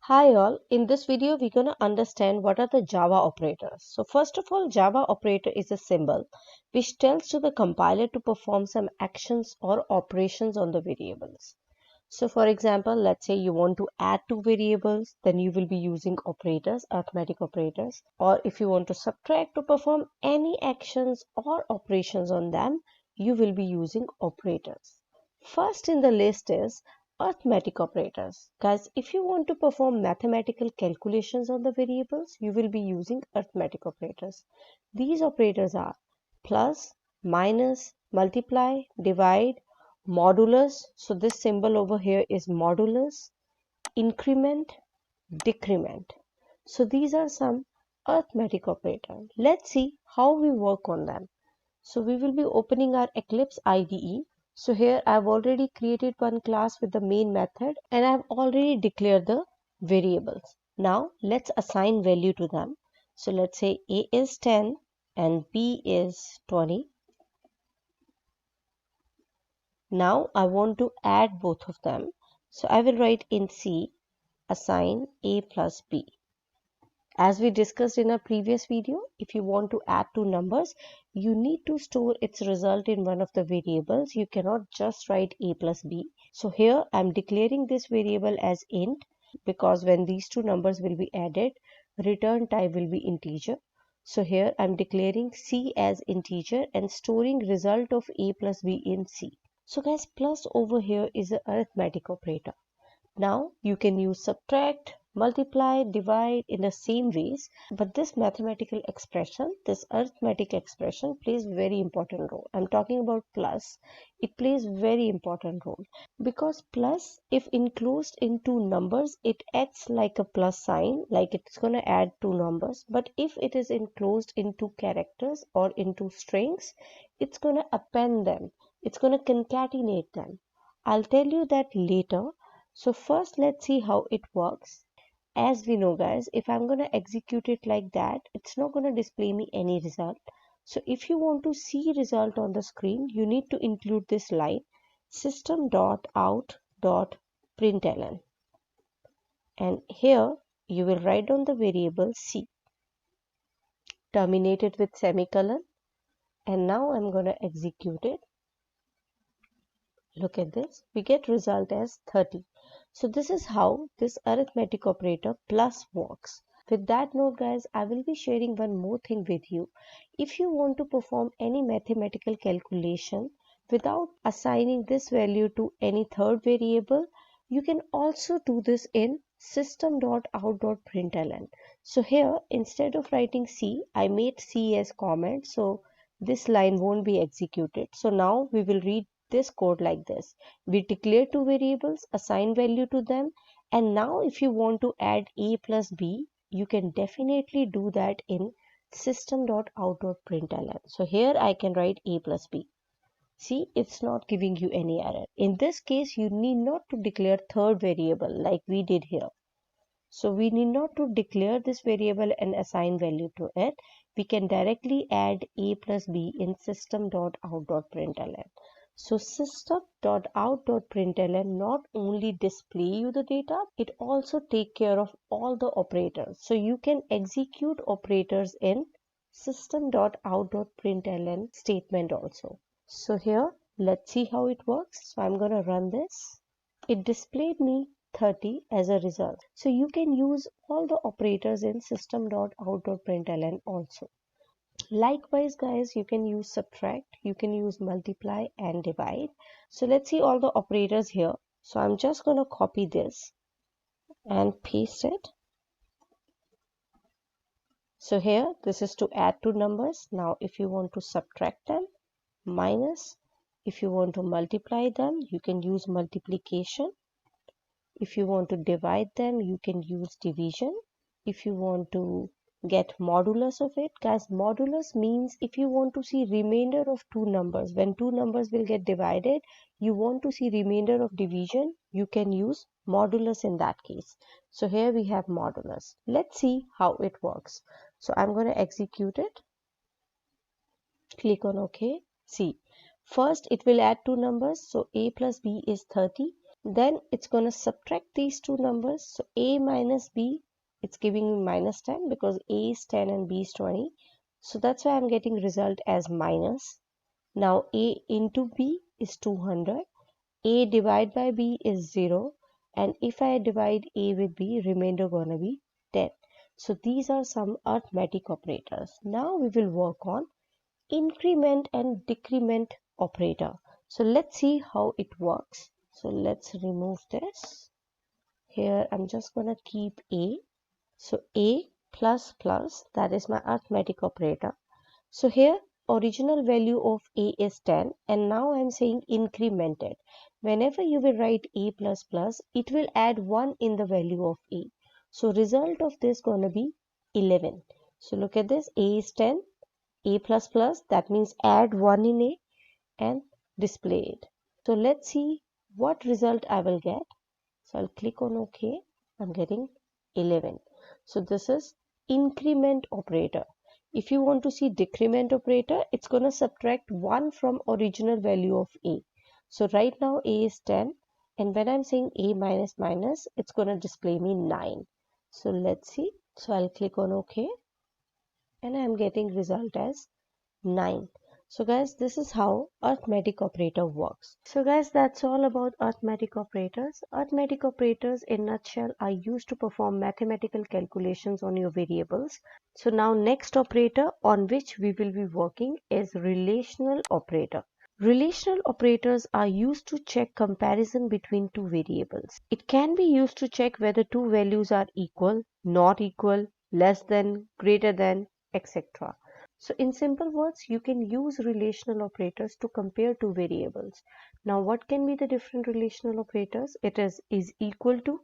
Hi all, in this video we're going to understand what are the Java operators. So first of all, Java operator is a symbol which tells to the compiler to perform some actions or operations on the variables. So for example, let's say you want to add two variables, then you will be using operators, arithmetic operators. Or if you want to subtract to perform any actions or operations on them, you will be using operators. First in the list is arithmetic operators. Guys, if you want to perform mathematical calculations on the variables, you will be using arithmetic operators. These operators are plus, minus, multiply, divide, modulus. So this symbol over here is modulus, increment, decrement. So these are some arithmetic operators. Let's see how we work on them. So we will be opening our Eclipse IDE. So here I've already created one class with the main method and I've already declared the variables. Now let's assign value to them. So let's say A is 10 and B is 20. Now I want to add both of them. So I will write in C, assign A plus B. As we discussed in a previous video, if you want to add two numbers, you need to store its result in one of the variables. You cannot just write A plus B. So here I'm declaring this variable as int because when these two numbers will be added, return type will be integer. So here I'm declaring C as integer and storing result of A plus B in C. So guys, plus over here is an arithmetic operator. Now you can use subtract, multiply, divide in the same ways, but this mathematical expression, this arithmetic expression plays very important role. I'm talking about plus. It plays very important role because plus, if enclosed in two numbers, it acts like a plus sign, like it's going to add two numbers. But if it is enclosed into characters or into strings, it's going to append them. It's going to concatenate them. I'll tell you that later. So first let's see how it works. As we know guys, if I'm going to execute it like that, it's not going to display me any result. So if you want to see result on the screen, you need to include this line system.out.println. And here you will write down the variable C, terminate it with semicolon, and now I'm going to execute it. Look at this, we get result as 30. So this is how this arithmetic operator plus works. With that note guys, I will be sharing one more thing with you. If you want to perform any mathematical calculation without assigning this value to any third variable, you can also do this in system.out.println. So here instead of writing C, I made C as comment, so this line won't be executed. So now we will read this code like this. We declare two variables, assign value to them, and now if you want to add A plus B, you can definitely do that in system.out.println. So here I can write A plus B. See, it's not giving you any error. In this case, you need not to declare third variable like we did here. So we need not to declare this variable and assign value to it. We can directly add A plus B in system.out.println. So system.out.println not only display you the data, it also take care of all the operators. So you can execute operators in system.out.println statement also. So here, let's see how it works. So I'm going to run this. It displayed me 30 as a result. So you can use all the operators in system.out.println also. Likewise guys, you can use subtract, you can use multiply and divide. So let's see all the operators here. So I'm just going to copy this and paste it. So here this is to add two numbers. Now if you want to subtract them, minus. If you want to multiply them, you can use multiplication. If you want to divide them, you can use division. If you want to get modulus of it, guys, modulus means if you want to see remainder of two numbers, when two numbers will get divided, you want to see remainder of division, you can use modulus in that case. So here we have modulus. Let's see how it works. So I'm going to execute it. Click on OK. See, first it will add two numbers. So A plus B is 30. Then it's going to subtract these two numbers. So a minus b, it's giving me minus 10 because a is 10 and b is 20. So that's why I'm getting result as minus. Now a into b is 200. A divided by b is 0. And if I divide a with b, remainder gonna be 10. So these are some arithmetic operators. Now we will work on increment and decrement operator. So let's see how it works. So let's remove this. Here I'm just gonna keep a. So a plus plus, that is my arithmetic operator. So here original value of a is 10 and now I'm saying incremented. Whenever you will write a plus plus, it will add 1 in the value of a. So result of this gonna be 11. So look at this, a is 10, a plus plus, that means add 1 in a and display it. So let's see what result I will get. So I'll click on OK. I'm getting 11. So this is increment operator. If you want to see decrement operator, it's going to subtract 1 from original value of a. So right now a is 10 and when I'm saying a minus minus, it's going to display me 9. So let's see. So I'll click on OK and I'm getting result as 9. So guys, this is how arithmetic operator works. So guys, that's all about arithmetic operators. Arithmetic operators in nutshell are used to perform mathematical calculations on your variables. So now next operator on which we will be working is relational operator. Relational operators are used to check comparison between two variables. It can be used to check whether two values are equal, not equal, less than, greater than, etc. So in simple words, you can use relational operators to compare two variables. Now what can be the different relational operators? It is equal to.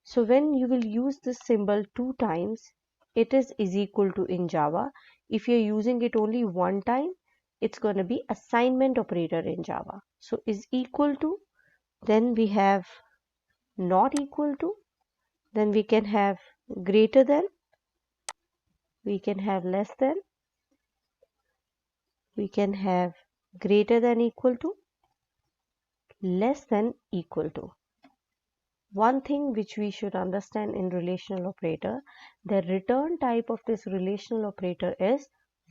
So when you will use this symbol two times, it is equal to in Java. If you're using it only one time, it's going to be assignment operator in Java. So is equal to, then we have not equal to, then we can have greater than, we can have less than, we can have greater than equal to, less than equal to. One thing which we should understand in relational operator, the return type of this relational operator is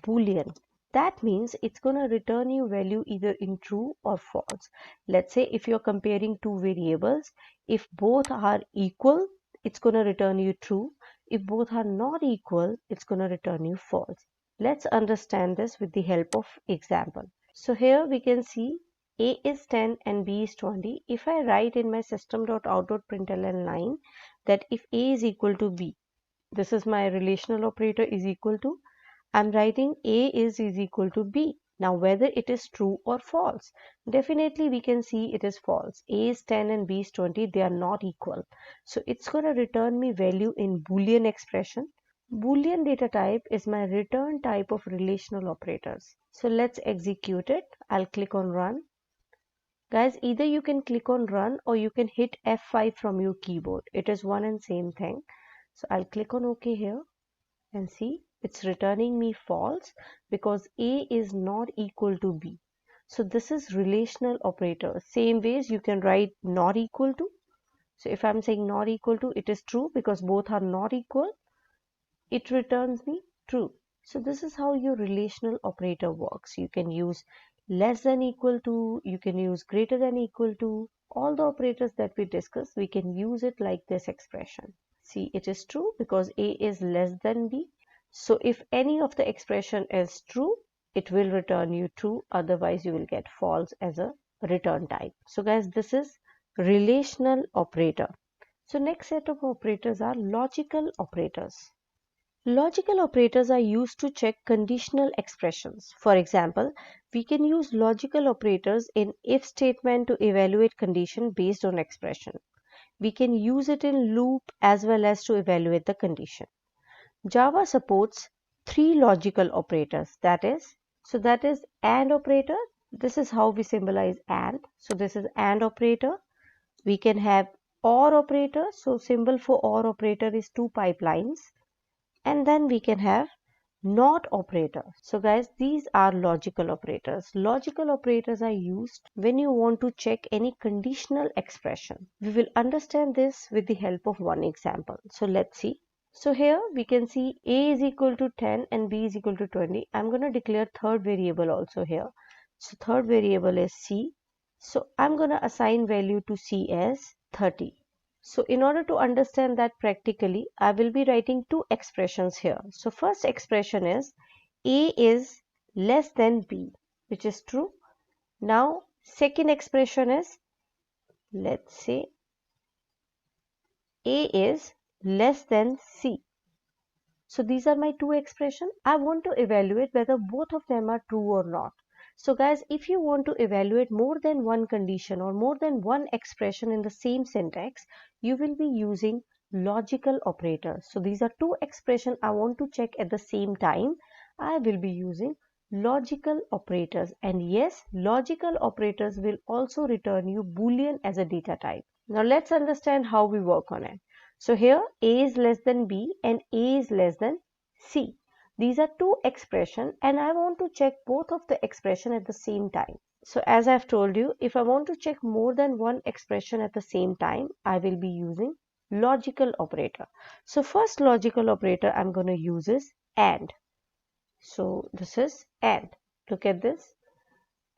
Boolean. That means it's going to return you value either in true or false. Let's say if you're comparing two variables, if both are equal, it's going to return you true. If both are not equal, it's going to return you false. Let's understand this with the help of example. So here we can see a is 10 and b is 20. If I write in my system.out.println line that if a is equal to b, this is my relational operator is equal to, I'm writing a is equal to b. Now whether it is true or false, definitely we can see it is false. A is 10 and b is 20, they are not equal. So it's going to return me value in Boolean expression. Boolean data type is my return type of relational operators. So let's execute it. I'll click on run. Guys, either you can click on run or you can hit F5 from your keyboard. It is one and same thing. So I'll click on OK here and see it's returning me false because A is not equal to B. So this is relational operator. Same ways you can write not equal to. So if I'm saying not equal to, it is true because both are not equal. It returns me true. So this is how your relational operator works. You can use less than equal to, you can use greater than equal to. All the operators that we discussed, we can use it like this expression. See, it is true because A is less than B. So if any of the expression is true, it will return you true. Otherwise, you will get false as a return type. So guys, this is relational operator. So next set of operators are logical operators. Logical operators are used to check conditional expressions. For example, we can use logical operators in if statement to evaluate condition based on expression. We can use it in loop as well as to evaluate the condition. Java supports three logical operators. That is AND operator. This is how we symbolize AND. So this is AND operator. We can have OR operator. So symbol for OR operator is two pipelines. And then we can have not operator. So guys, these are logical operators. Logical operators are used when you want to check any conditional expression. We will understand this with the help of one example. So let's see. So here we can see a is equal to 10 and b is equal to 20. I'm going to declare third variable also here. So third variable is c. So I'm going to assign value to c as 30. So in order to understand that practically, I will be writing two expressions here. So first expression is a is less than b, which is true. Now second expression is, let's say, a is less than c. So these are my two expressions. I want to evaluate whether both of them are true or not. So guys, if you want to evaluate more than one condition or more than one expression in the same syntax, you will be using logical operators. So these are two expressions I want to check at the same time. I will be using logical operators. And yes, logical operators will also return you Boolean as a data type. Now let's understand how we work on it. So here a is less than b and a is less than c. These are two expressions and I want to check both of the expression at the same time. So as I've told you, if I want to check more than one expression at the same time, I will be using logical operator. So first logical operator I'm going to use is AND. So this is AND. Look at this.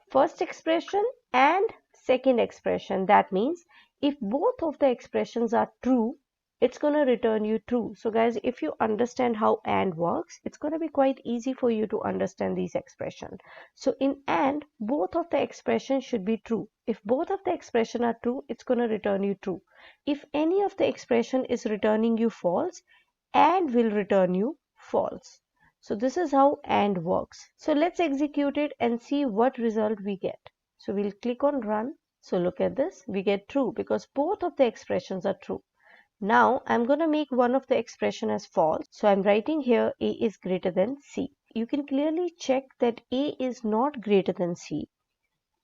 First expression and second expression. That means if both of the expressions are true, it's going to return you true. So guys, if you understand how AND works, it's going to be quite easy for you to understand these expressions. So in AND, both of the expressions should be true. If both of the expressions are true, it's going to return you true. If any of the expression is returning you false, AND will return you false. So this is how AND works. So let's execute it and see what result we get. So we'll click on run. So look at this, we get true because both of the expressions are true. Now I'm going to make one of the expression as false. So I'm writing here a is greater than c. You can clearly check that a is not greater than c.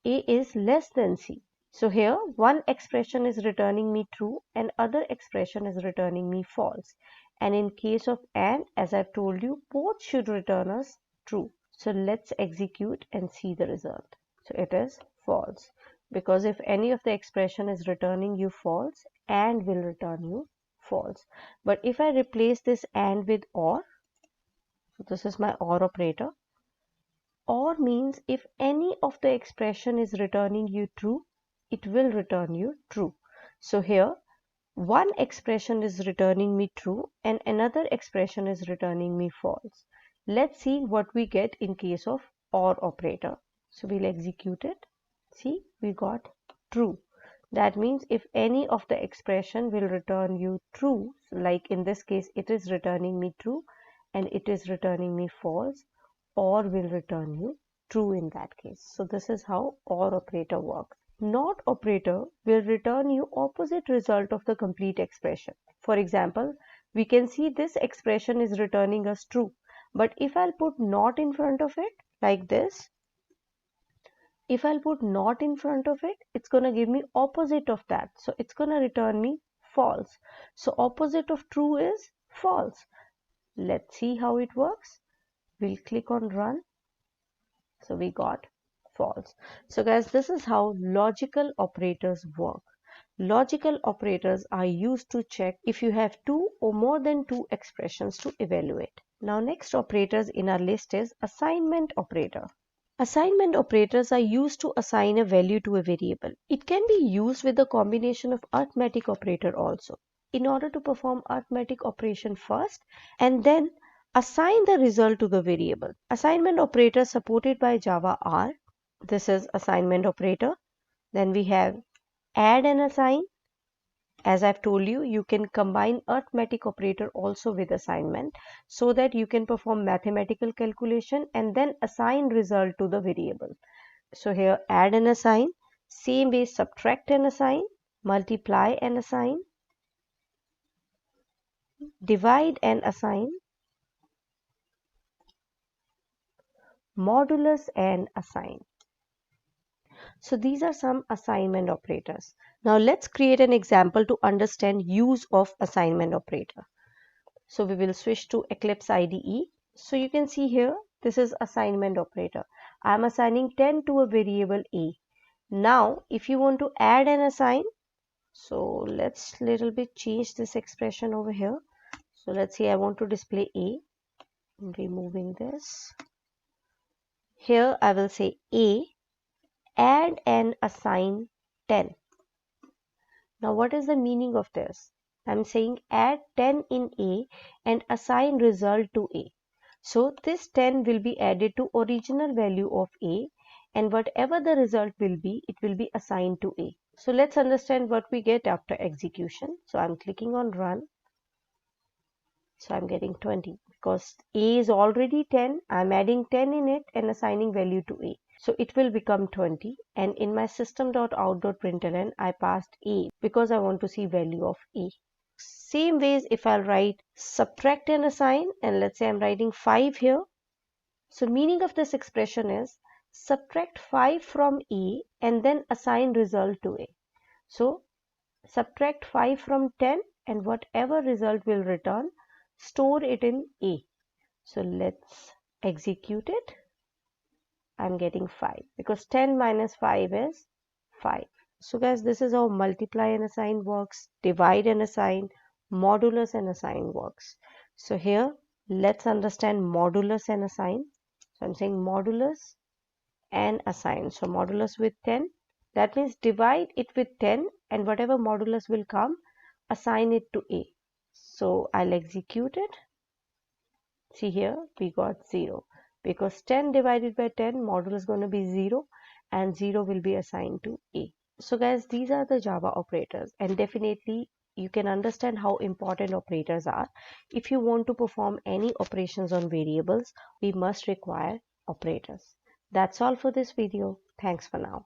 A is less than c. So here one expression is returning me true and other expression is returning me false. And in case of AND, as I've told you, both should return us true. So let's execute and see the result. So it is false because if any of the expression is returning you false, AND will return you false. But if I replace this AND with OR, so this is my OR operator. OR means if any of the expression is returning you true, it will return you true. So here one expression is returning me true and another expression is returning me false. Let's see what we get in case of OR operator. So we'll execute it. See, we got true. That means if any of the expression will return you true, like in this case it is returning me true and it is returning me false, OR will return you true in that case. So this is how OR operator works. NOT operator will return you opposite result of the complete expression. For example, we can see this expression is returning us true. But if I'll put NOT in front of it, like this, if I'll put NOT in front of it, it's going to give me opposite of that. So it's going to return me false. So opposite of true is false. Let's see how it works. We'll click on run. So we got false. So guys, this is how logical operators work. Logical operators are used to check if you have two or more than two expressions to evaluate. Now next operators in our list is assignment operator. Assignment operators are used to assign a value to a variable. It can be used with a combination of arithmetic operator also. In order to perform arithmetic operation first and then assign the result to the variable. Assignment operator supported by Java are, this is assignment operator. Then we have add and assign. As I've told you, you can combine arithmetic operator also with assignment so that you can perform mathematical calculation and then assign result to the variable. So here add and assign, same way subtract and assign, multiply and assign, divide and assign, modulus and assign. So these are some assignment operators. Now let's create an example to understand use of assignment operator. So we will switch to Eclipse IDE. So you can see here, this is assignment operator. I am assigning 10 to a variable a. Now, if you want to add and assign, so let's little bit change this expression over here. So let's say I want to display a. I'm removing this. Here I will say a, add and assign 10. Now what is the meaning of this? I'm saying add 10 in A and assign result to A. So this 10 will be added to original value of A, and whatever the result will be, it will be assigned to A. So let's understand what we get after execution. So I'm clicking on run. So I'm getting 20 because A is already 10. I'm adding 10 in it and assigning value to A. So it will become 20, and in my system.out.println I passed A because I want to see value of A. Same ways if I'll write subtract and assign, and let's say I'm writing 5 here. So meaning of this expression is subtract 5 from A and then assign result to A. So subtract 5 from 10 and whatever result will return, store it in A. So let's execute it. I'm getting 5 because 10 minus 5 is 5. So guys, this is how multiply and assign works, divide and assign, modulus and assign works. So here, let's understand modulus and assign. So I'm saying modulus and assign. So modulus with 10, that means divide it with 10 and whatever modulus will come, assign it to A. So I'll execute it. See here, we got 0 because 10 divided by 10 modulus is going to be 0 and 0 will be assigned to A. So guys, these are the Java operators, and definitely you can understand how important operators are. If you want to perform any operations on variables, we must require operators. That's all for this video. Thanks for now.